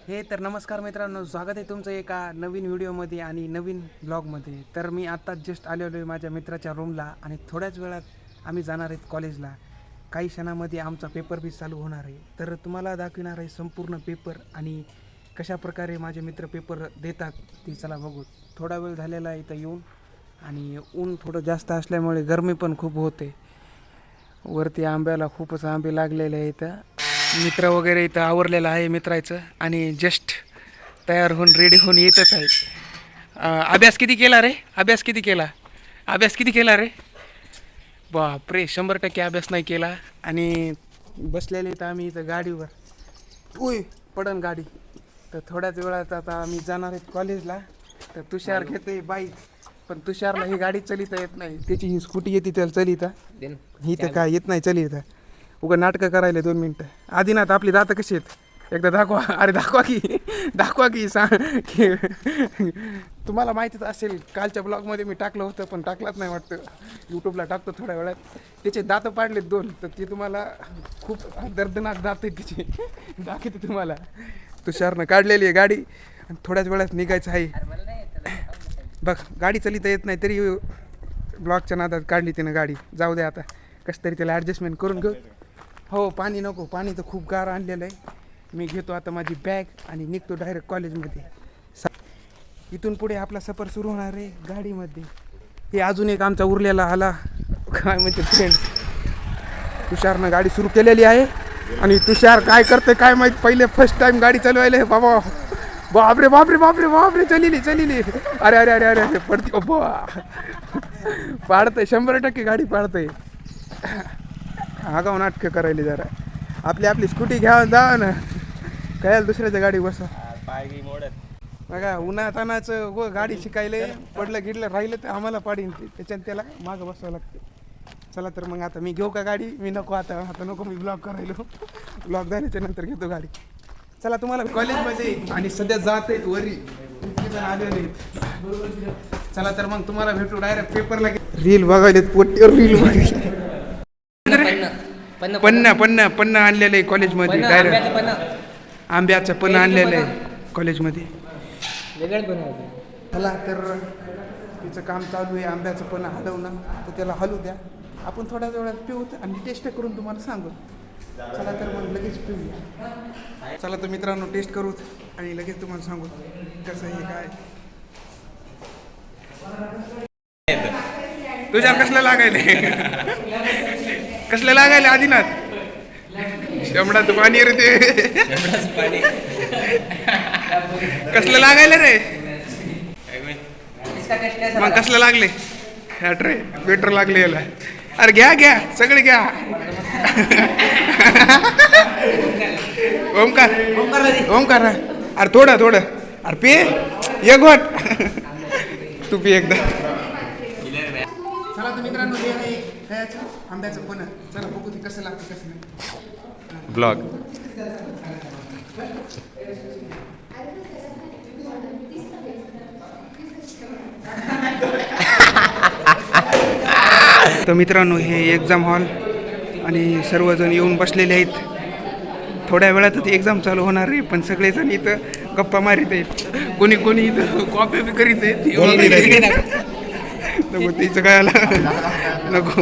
हे तर नमस्कार मित्रांनो, स्वागत आहे तुमचं एका नवीन व्हिडिओमध्ये आणि नवीन ब्लॉगमध्ये. तर मी आत्ताच जस्ट आलेलो आहे माझ्या मित्राच्या रूमला आणि थोड्याच वेळात आम्ही जाणार आहेत कॉलेजला. काही क्षणामध्ये आमचा पेपर बी चालू होणार आहे. तर तुम्हाला दाखवणार आहे संपूर्ण पेपर आणि कशाप्रकारे माझे मित्र पेपर देतात ते चला बघू. थोडा वेळ झालेला आहे इथं येऊन आणि ऊन थोडं जास्त असल्यामुळे गरमी पण खूप होते. वरती आंब्याला खूपच आंबे लागलेले आहेत इथं. मित्र वगैरे इथं आवरलेलं आहे मित्राचं आणि जस्ट तयार होऊन रेडी होऊन येतच आहे. अभ्यास किती केला रे? अभ्यास किती केला रे? बापरे, 100% अभ्यास नाही केला. आणि बसलेले इथं आम्ही इथं गाडीवर. उय पडन गाडी. तर थोड्याच वेळात आता आम्ही जाणार आहेत कॉलेजला. तर तुषार घेते बाईक, पण तुषारला ही गाडी चलिता येत नाही. त्याची ही स्कूटी येते त्याला चलिता, ही तर काय येत नाही चलिता. उगा नाटकं करायला 2 मिनटं. आदिनाथ आपली दातं कशी आहेत एकदा दाखवा. अरे दाखवा की सांग की तुम्हाला माहितीच असेल, कालच्या ब्लॉगमध्ये मी टाकलं होतं पण टाकलाच नाही वाटतं. यूट्यूबला टाकतो थोड्या वेळात. त्याचे दातं पाडलेत 2, तर ते तुम्हाला खूप दर्दनाक दात आहेत त्याचे. दाखवते तुम्हाला. तुषारनं काढलेली आहे गाडी आणि थोड्याच वेळात निघायचं आहे. बघ गाडी चलिता येत नाही तरी ब्लॉगच्या नादात काढली तिनं गाडी. जाऊ दे आता, कसं तरी त्याला ॲडजस्टमेंट करून घेऊ. हो पाणी नको, पाणी तर खूप गार आणलेलं आहे. मी घेतो आता माझी बॅग आणि निघतो डायरेक्ट कॉलेजमध्ये. इथून पुढे आपला सफर सुरू होणार आहे गाडीमध्ये. हे अजून एक आमचा उरलेला आला काय म्हणते फ्रेंड. तुषारनं गाडी सुरू केलेली आहे आणि तुषार काय करते काय माहीत. पहिले फर्स्ट टाइम गाडी चालवायला बाबा. बापरे बापरे बापरे बापरे चलिली. अरे अरे अरे अरे पडते पाडतंय 100% गाडी पाडतंय. आगाव नाटकं करायला जरा. आपली स्कूटी घ्या जा ना, काय दुसऱ्याच्या गाडी बसा. बघा उन्हातानाचं व गाडी शिकायला पडलं गिडलं राहिलं तर आम्हाला पाडीन ते, त्याच्यानं त्याला मागं बसावं लागतं. चला तर मग आता मी घेऊ का गाडी? मी नको आता नको मी ब्लॉग करायलो. ब्लॉग झाल्याच्या नंतर घेतो गाडी. चला तुम्हाला कॉलेजमध्ये आणि सध्या जात आहेत वरी आलेले आहेत. चला तर मग तुम्हाला भेटू डायरेक्ट पेपरला. Reel बघायलेत पोटीवर reel बघायले. पन्ना आणलेलं आहे कॉलेजमध्ये. डायरेक्ट आंब्याचं पन्ना आणलेलं आहे कॉलेजमध्ये. चला तर तिचं काम चालू आहे आंब्याचं पन्ना हलवणं. तर त्याला हलू द्या, आपण थोड्या वेळात पिऊ आणि टेस्ट करून तुम्हाला सांगू. चला तर मग लगेच पिऊया. चला तर मित्रांनो टेस्ट करू आणि लगेच तुम्हाला सांगू कसं आहे काय. तुझ्या कसलं लागायला आदिनाथ? शेंबडाच पाणी रे ते. कसलं लागायला रे? मग कसलं लागले? हॅट रे बेटर लागले याला. अरे घ्या सगळे घ्या. ओमकार अरे थोडं अरे पे एक घोट तू पी एकदा. चला तर मित्रांनो हे आहे आंब्याचं पण. चला बघू ते कसं लागतं कसं नाही. ब्लॉग तर मित्रांनो हे एक्झाम हॉल आणि सर्वजण येऊन बसलेले आहेत. थोड्या वेळातच एक्झाम चालू होणार आहे पण सगळेजण इथं गप्पा मारित आहेत. कोणी इथं कॉपी बी करीत आहेत. नको तिचं काय आला नको.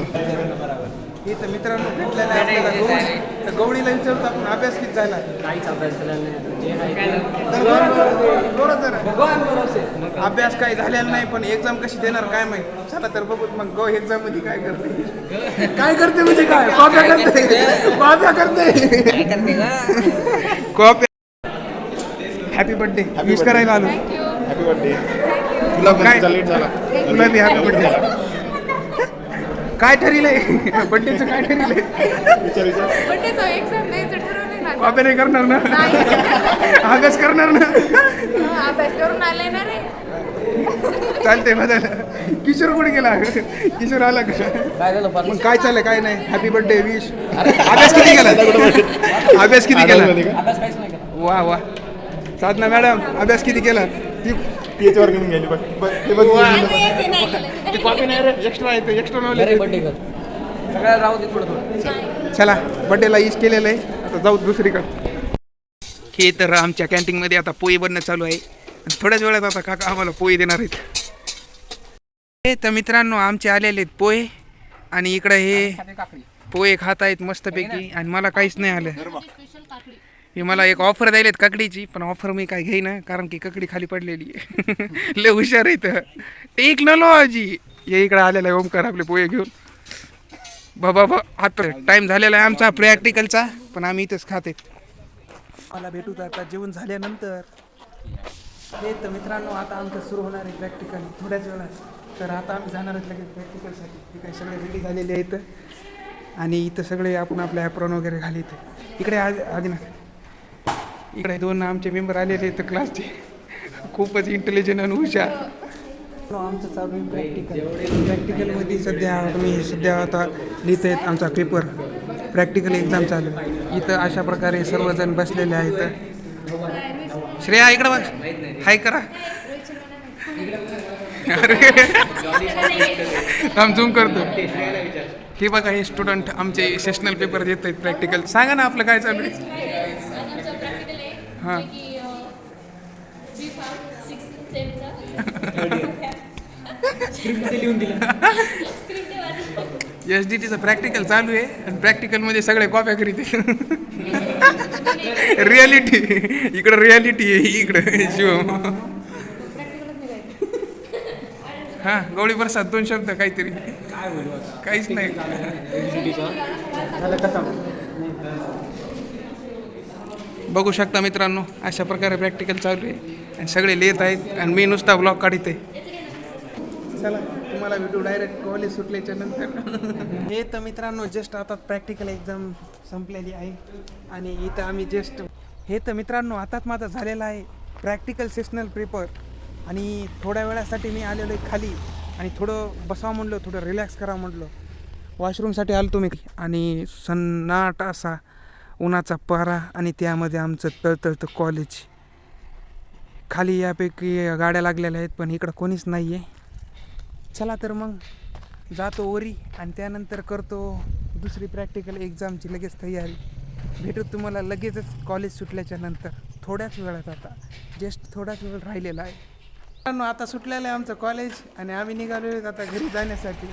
हे तर मित्रांनो भेटलेलं आहे आपल्याला. तर गवळीला विचारतो आपण अभ्यास किती झाला. अभ्यास काही झालेला नाही पण एक्झाम कशी देणार काय माहिती. चला तर बघू मग गो एक्झाम मध्ये काय करते म्हणजे काय कॉप्या करते कॉप्या. हॅपी बर्थडे विश करायला आलो. Happy birthday. तुला बी हॅपी बर्थडे. काय ठरलंय बर्थडेचं? काय ठरलंय? कॉपी नाही करणार ना? अभ्यास करणार ना? अभ्यास करून आले ना रे. चालतंय बदल. किशोर कुठे गेला? किशोर आला का? मग काय चाललंय काय नाही? Happy birthday wish. अभ्यास किती केला? वा साधना मॅडम अभ्यास किती केला? याच्यावर घेऊन गेली कॉपी नाही रे, एक्स्ट्रा येते एक्स्ट्रा नॉलेज. सगळ्या राहू दे थोडं. चला बर्थडेला इश केलेलं आहे आता जाऊ दुसरीकडे. हे तर आमच्या कॅन्टीनमध्ये आता पोहे बनणं चालू आहे आणि थोड्याच वेळात आता काका आम्हाला पोहे देणार आहेत. हे तर मित्रांनो आमचे आलेले आहेत पोहे आणि इकडं हे पोहे खात आहेत मस्तपैकी आणि मला काहीच नाही आलं. हे मला एक ऑफर द्यायलेत काकडीची, पण ऑफर मी काय घेईना कारण की काकडी खाली पडलेली आहे. लय हुशार आहे तर टेक्नॉलॉजी. हे इकडं आलेला आहे ओमकार आपले पोहे घेऊन. बाबा आता टाइम झालेला आहे आमचा प्रॅक्टिकलचा, पण आम्ही इथंच खाते. मला भेटू आता जेवण झाल्यानंतर. हे तर मित्रांनो आता आमचं सुरू होणार आहे प्रॅक्टिकल थोड्याच वेळात. तर आता आम्ही जाणार आहेत लगेच प्रॅक्टिकलसाठी. हे काही सगळे रेडी झालेले आहेत आणि इथं सगळे आपण आपल्या ॲप्रॉन वगैरे घालीत. इकडे आधी ना इकडे 2 आमचे मेंबर आलेले आहेत क्लासचे, खूपच इंटेलिजंट आणि हुशार. आमचं चालू आहे प्रॅक्टिकल. प्रॅक्टिकलमध्ये सध्या आता लिहित आहेत आमचा पेपर. प्रॅक्टिकल एक्झाम चालू आहे. इथं अशा प्रकारे सर्वजण बसलेले आहेत. श्रेया इकडं बघ, हाय करा. थांब झूम करतो. हे बघा हे स्टुडंट आमचे सेशनल पेपर देत आहेत प्रॅक्टिकल. सांगा ना आपलं काय चालू आहे. हां SDTचं प्रॅक्टिकल चालू आहे आणि प्रॅक्टिकलमध्ये सगळे कॉप्या करीत आहेत. रियालिटी इकडं रियालिटी आहे इकडं शिवम. हां गवळी प्रसाद 2 शब्द काहीतरी. काहीच नाही. बघू शकता मित्रांनो अशा प्रकारे प्रॅक्टिकल चालू आहे आणि सगळे लिहित आहेत आणि मी नुसता ब्लॉग काढत आहे. चला तुम्हाला भेटू डायरेक्ट कॉलेज सुटल्याच्या नंतर. हे तर मित्रांनो जस्ट आता प्रॅक्टिकल एक्झाम संपलेली आहे आणि इथं आम्ही जस्ट हे तर मित्रांनो आताच माझा झालेला आहे प्रॅक्टिकल सेशनल पेपर आणि थोड्या वेळासाठी मी आलेलो आहे खाली आणि थोडं बसावं म्हटलं, थोडं रिलॅक्स करावं म्हटलं. वॉशरूमसाठी आलो तुम्ही आणि सन्नाटा असा उन्हाचा पारा आणि त्यामध्ये आमचं तळतळतं कॉलेज. खाली यापैकी गाड्या लागलेल्या आहेत पण इकडं कोणीच नाही आहे. चला तर मग जातो वरी आणि त्यानंतर करतो दुसरी प्रॅक्टिकल एक्झामची लगेच तयारी. भेटू तुम्हाला लगेचच कॉलेज सुटल्याच्या नंतर थोड्याच वेळात. आता जस्ट थोडाच वेळ राहिलेला आहे. आता सुटलेलं आहे आमचं कॉलेज आणि आम्ही निघालो आता घरी जाण्यासाठी.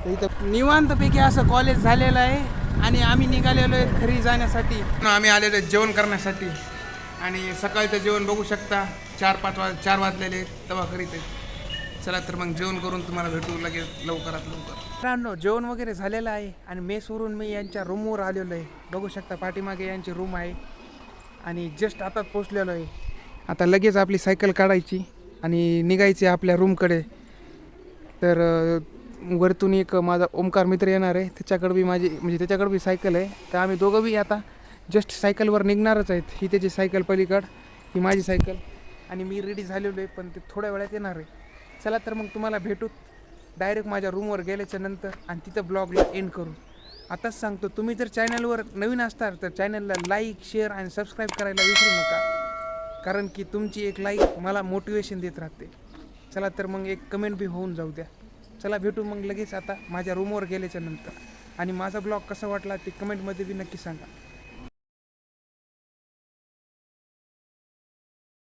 तर इथं निवांतपैकी असं कॉलेज झालेलं आहे आणि आम्ही निघालेलो आहे घरी जाण्यासाठी. आम्ही आलेलो आहे जेवण करण्यासाठी आणि सकाळचं जेवण बघू शकता 4 वाजलेले तेव्हा करीत आहे. चला तर मग जेवण करून तुम्हाला भेटू लगेच लवकरात लवकर. मित्रांनो जेवण वगैरे झालेलं आहे आणि मेसवरून मी यांच्या रूमवर आलेलो आहे. बघू शकता पाठीमागे यांची रूम आहे आणि जस्ट आताच पोचलेलो आहे. आता लगेच आपली सायकल काढायची आणि निघायची आपल्या रूमकडे. तर वरतून एक माझा ओमकार मित्र येणार आहे, त्याच्याकडे बी त्याच्याकडे बी सायकल आहे. तर आम्ही दोघं बी आता जस्ट सायकलवर निघणारच आहेत. ही त्याची सायकल पलीकड, ही माझी सायकल आणि मी रेडी झालेलो आहे पण ते थोड्या वेळात येणार आहे. चला तर मग तुम्हाला भेटू डायरेक्ट माझ्या रूमवर गेल्याच्या नंतर आणि तिथं ब्लॉगला एंड करू. आताच सांगतो तुम्ही जर चॅनलवर नवीन असताल तर चॅनलला लाईक शेअर आणि सबस्क्राईब करायला विसरू नका, कारण की तुमची एक लाईक मला मोटिवेशन देत राहते. चला तर मग एक कमेंट बी होऊन जाऊ द्या. चला भेटू मग लगेच आता माझ्या रूमवर गेल्याच्या नंतर आणि माझा ब्लॉग कसा वाटला ते कमेंटमध्ये बी नक्की सांगा.